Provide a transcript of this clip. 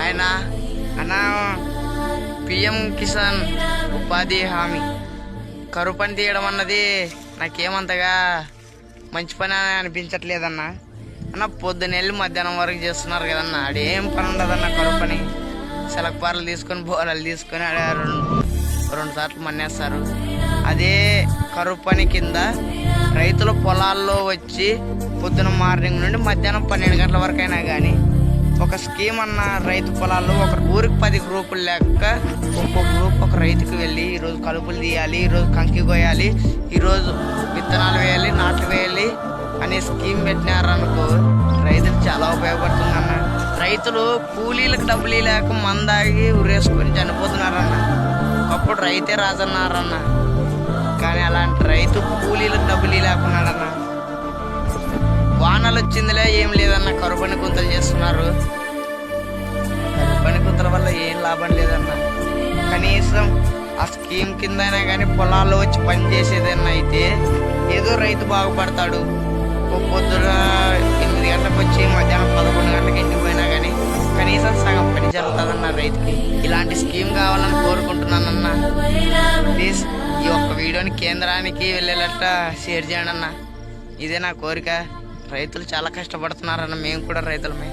ఆయన అన్న పిఎం కిసాన్ ఉపాధి హామీ కరువు పని తీయడం అన్నది నాకేమంతగా మంచి పని అని అనిపించట్లేదన్న. అన్న పొద్దునెళ్ళి మధ్యాహ్నం వరకు చేస్తున్నారు కదన్న, ఆడేం పని ఉండదన్న. కరువు పని సెలక్పార్లు తీసుకొని బోరాలు తీసుకొని రెండు సార్లు మన్నేస్తారు. అదే కరువు పని కింద రైతుల పొలాల్లో వచ్చి పొద్దున మార్నింగ్ నుండి మధ్యాహ్నం 12 గంటల వరకు అయినా కానీ ఒక స్కీమ్ అన్న రైతు పొలాల్లో ఒక ఊరికి 10 గ్రూపులు లెక్క ఒక్కో గ్రూప్ ఒక రైతుకి వెళ్ళి ఈరోజు కలుపులు తీయాలి, ఈరోజు కంకి కోయాలి, ఈరోజు విత్తనాలు వేయాలి, నాట్లు వేయాలి అనే స్కీమ్ పెట్టినారనుకో రైతులు చాలా ఉపయోగపడుతుందన్న. రైతులు కూలీలకు డబ్బులు లేక మందాగి ఉరేసుకొని చనిపోతున్నారన్న. ఒకప్పుడు రైతే రాజన్నారన్న, కానీ అలాంటి రైతు కూలీలకు డబ్బులు లేకున్నాడన్న. వానలు వచ్చిందిలే ఏం లేదన్న, కరుపని గుంతలు చేస్తున్నారు. కరుపని గుంతల వల్ల ఏం లాభం లేదన్న. కనీసం ఆ స్కీమ్ కింద అయినా కానీ పొలాల్లో వచ్చి పని చేసేదన్నా అయితే ఏదో రైతు బాగుపడతాడు. పొద్దున 8 గంటలకు వచ్చి మధ్యాహ్నం 11 గంటలకు ఇంటికి పోయినా కానీ కనీసం సగం పని జరుగుతుందన్న రైతుకి. ఇలాంటి స్కీమ్ కావాలని కోరుకుంటున్నానన్న. ప్లీజ్ ఈ ఒక్క వీడియోని కేంద్రానికి వెళ్ళేటట్ట షేర్ చేయండి అన్న. ఇదే నా కోరిక. రైతులు చాలా కష్టపడుతున్నారన్న, మేము కూడా రైతులమే.